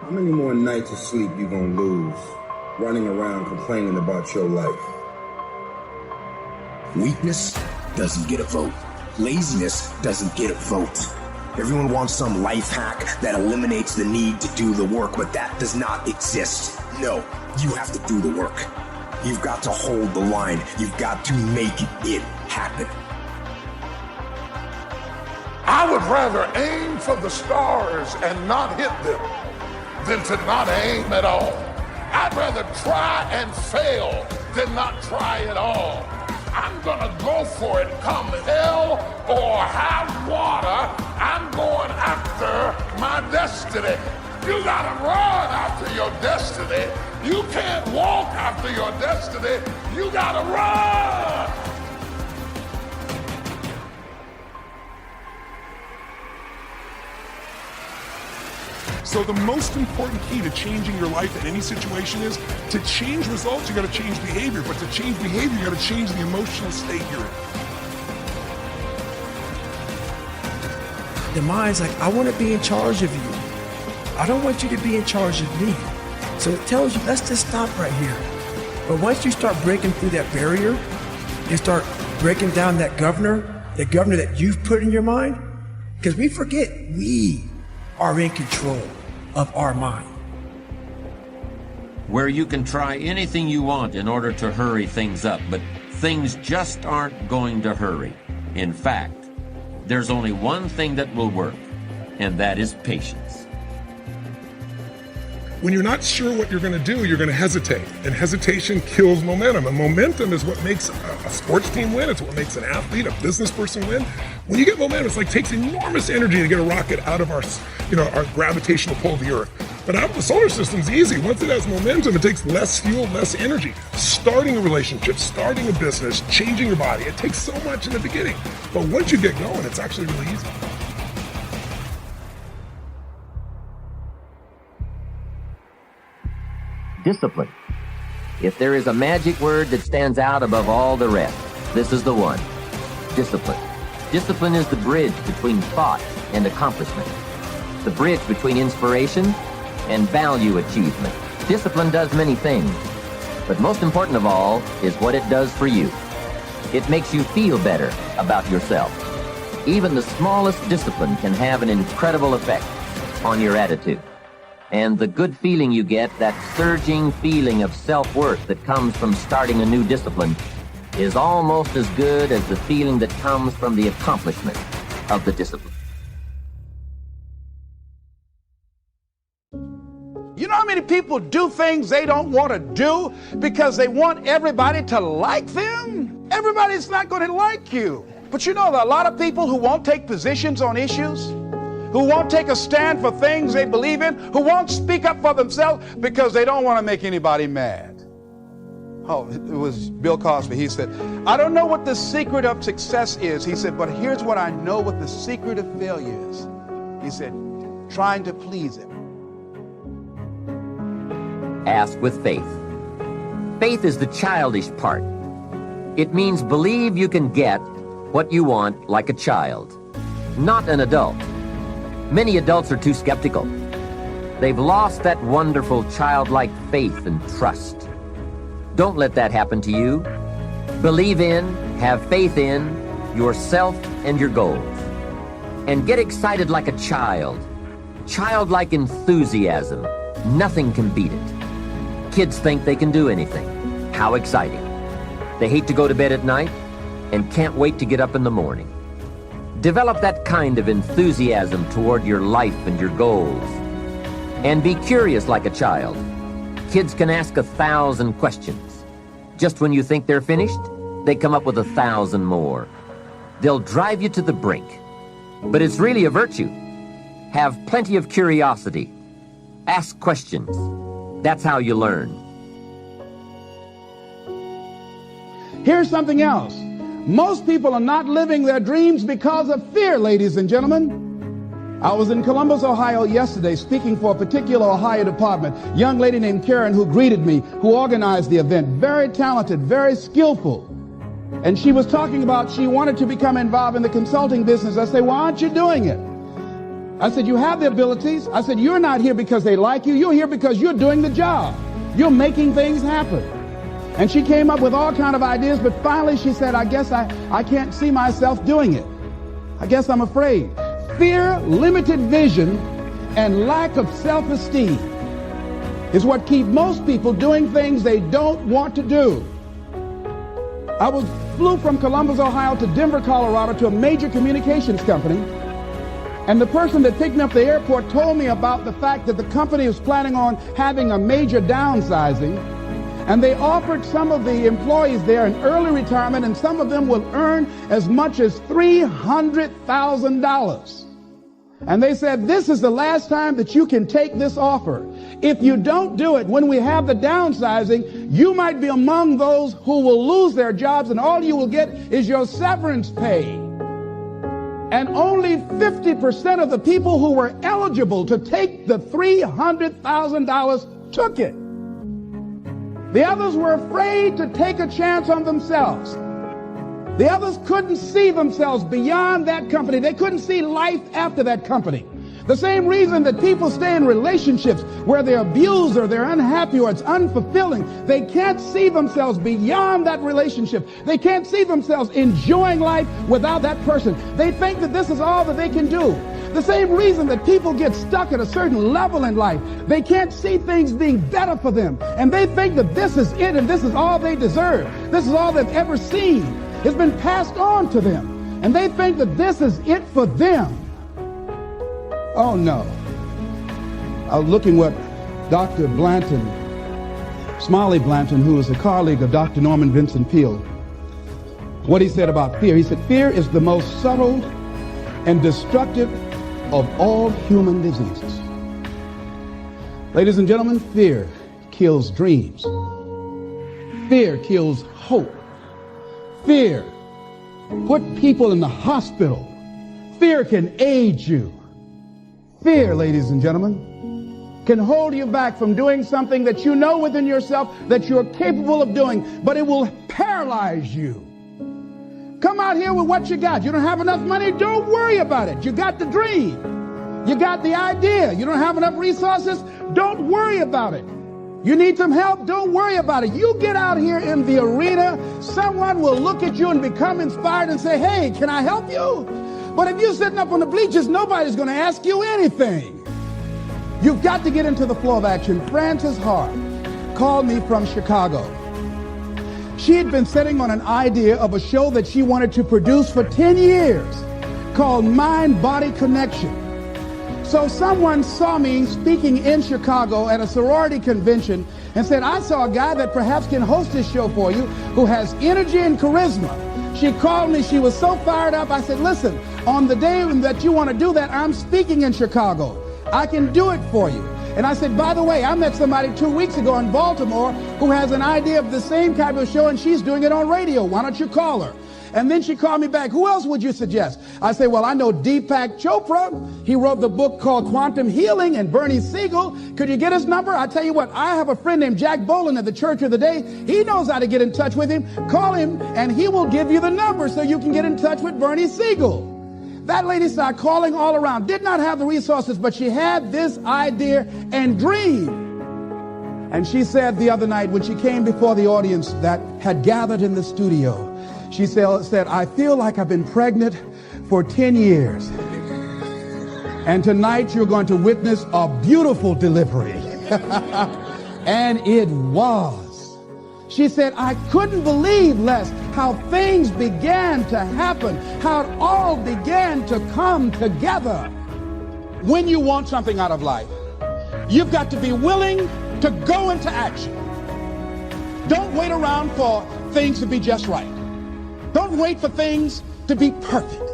How many more nights of sleep you gonna lose running around complaining about your life? Weakness doesn't get a vote. Laziness doesn't get a vote. Everyone wants some life hack that eliminates the need to do the work, but that does not exist. No, you have to do the work. You've got to hold the line. You've got to make it happen. I would rather aim for the stars and not hit them than to not aim at all. I'd rather try and fail than not try at all. I'm gonna go for it come hell or high water. I'm going after my destiny. You gotta run after your destiny. You can't walk after your destiny. You gotta run. So the most important key to changing your life in any situation is to change results, you gotta change behavior, but to change behavior, you gotta change the emotional state you're in. The mind's like, I wanna be in charge of you. I don't want you to be in charge of me. So it tells you, let's just stop right here. But once you start breaking through that barrier, you start breaking down that governor that you've put in your mind, because we forget we are in control of our mind. Where you can try anything you want in order to hurry things up, but things just aren't going to hurry. In fact, there's only one thing that will work, and that is patience. When you're not sure what you're gonna do, you're gonna hesitate, and hesitation kills momentum, and momentum is what makes a sports team win. It's what makes an athlete, a business person win. When you get momentum, it's like takes enormous energy to get a rocket out of our gravitational pull of the Earth. But out of the solar system's easy. Once it has momentum, it takes less fuel, less energy. Starting a relationship, starting a business, changing your body, it takes so much in the beginning. But once you get going, it's actually really easy. Discipline. If there is a magic word that stands out above all the rest, this is the one. Discipline. Discipline is the bridge between thought and accomplishment. The bridge between inspiration and value achievement. Discipline does many things, but most important of all is what it does for you. It makes you feel better about yourself. Even the smallest discipline can have an incredible effect on your attitude. And the good feeling you get, that surging feeling of self-worth that comes from starting a new discipline, is almost as good as the feeling that comes from the accomplishment of the discipline. You know how many people do things they don't want to do because they want everybody to like them? Everybody's not going to like you. But you know, there are a lot of people who won't take positions on issues, who won't take a stand for things they believe in, who won't speak up for themselves because they don't want to make anybody mad. Oh, it was Bill Cosby. He said, I don't know what the secret of success is. He said, but here's what I know what the secret of failure is. He said, trying to please him. Ask with faith. Faith is the childish part. It means believe you can get what you want like a child, not an adult. Many adults are too skeptical. They've lost that wonderful childlike faith and trust. Don't let that happen to you. Believe in, have faith in yourself and your goals. And get excited like a child. Childlike enthusiasm. Nothing can beat it. Kids think they can do anything. How exciting. They hate to go to bed at night and can't wait to get up in the morning. Develop that kind of enthusiasm toward your life and your goals. And be curious like a child. Kids can ask 1,000 questions. Just when you think they're finished, they come up with 1,000 more. They'll drive you to the brink. But it's really a virtue. Have plenty of curiosity. Ask questions. That's how you learn. Here's something else. Most people are not living their dreams because of fear, ladies and gentlemen. I was in Columbus, Ohio yesterday speaking for a particular Ohio department. Young lady named Karen who greeted me, who organized the event. Very talented, very skillful. And she was talking about she wanted to become involved in the consulting business. I say, why aren't you doing it? I said, you have the abilities. I said, you're not here because they like you. You're here because you're doing the job. You're making things happen. And she came up with all kind of ideas, but finally she said, I guess I can't see myself doing it. I guess I'm afraid. Fear, limited vision, and lack of self-esteem is what keep most people doing things they don't want to do. I flew from Columbus, Ohio to Denver, Colorado to a major communications company. And the person that picked me up at the airport told me about the fact that the company was planning on having a major downsizing. And they offered some of the employees there an early retirement, and some of them will earn as much as $300,000. And they said, this is the last time that you can take this offer. If you don't do it, when we have the downsizing, you might be among those who will lose their jobs, and all you will get is your severance pay. And only 50% of the people who were eligible to take the $300,000 took it. The others were afraid to take a chance on themselves. The others couldn't see themselves beyond that company. They couldn't see life after that company. The same reason that people stay in relationships where they're abused or they're unhappy or it's unfulfilling. They can't see themselves beyond that relationship. They can't see themselves enjoying life without that person. They think that this is all that they can do. The same reason that people get stuck at a certain level in life. They can't see things being better for them. And they think that this is it and this is all they deserve. This is all they've ever seen. It's been passed on to them. And they think that this is it for them. Oh no. I was looking what Dr. Blanton, Smiley Blanton, who is a colleague of Dr. Norman Vincent Peale, what he said about fear. He said, fear is the most subtle and destructive of all human diseases. Ladies and gentlemen, fear kills dreams. Fear kills hope. Fear put people in the hospital. Fear can aid you. Fear, ladies and gentlemen, can hold you back from doing something that you know within yourself that you're capable of doing, but it will paralyze you. Come out here with what you got. You don't have enough money? Don't worry about it. You got the dream. You got the idea. You don't have enough resources? Don't worry about it. You need some help? Don't worry about it. You get out here in the arena, someone will look at you and become inspired and say, hey, can I help you? But if you're sitting up on the bleachers, nobody's going to ask you anything. You've got to get into the flow of action. Frances Hart called me from Chicago. She had been sitting on an idea of a show that she wanted to produce for 10 years called Mind-Body Connection. So someone saw me speaking in Chicago at a sorority convention and said, I saw a guy that perhaps can host this show for you who has energy and charisma. She called me. She was so fired up. I said, listen, on the day that you want to do that, I'm speaking in Chicago. I can do it for you. And I said, by the way, I met somebody 2 weeks ago in Baltimore who has an idea of the same type of show, and she's doing it on radio. Why don't you call her? And then she called me back. Who else would you suggest? I say, well, I know Deepak Chopra. He wrote the book called Quantum Healing, and Bernie Siegel. Could you get his number? I tell you what, I have a friend named Jack Boland at the Church of the Day. He knows how to get in touch with him. Call him, and he will give you the number so you can get in touch with Bernie Siegel. That lady started calling all around. Did not have the resources, but she had this idea and dream. And she said the other night when she came before the audience that had gathered in the studio, she said, I feel like I've been pregnant for 10 years. And tonight you're going to witness a beautiful delivery. And it was. She said, I couldn't believe, Les, how things began to happen, how it all began to come together. When you want something out of life, you've got to be willing to go into action. Don't wait around for things to be just right. Don't wait for things to be perfect.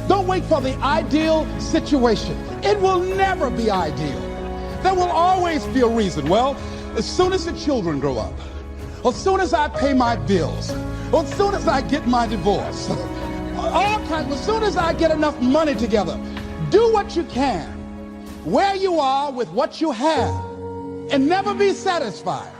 Don't wait for the ideal situation. It will never be ideal. There will always be a reason. Well, as soon as the children grow up, as soon as I pay my bills, or as soon as I get my divorce, as soon as I get enough money together, do what you can, where you are with what you have, and never be satisfied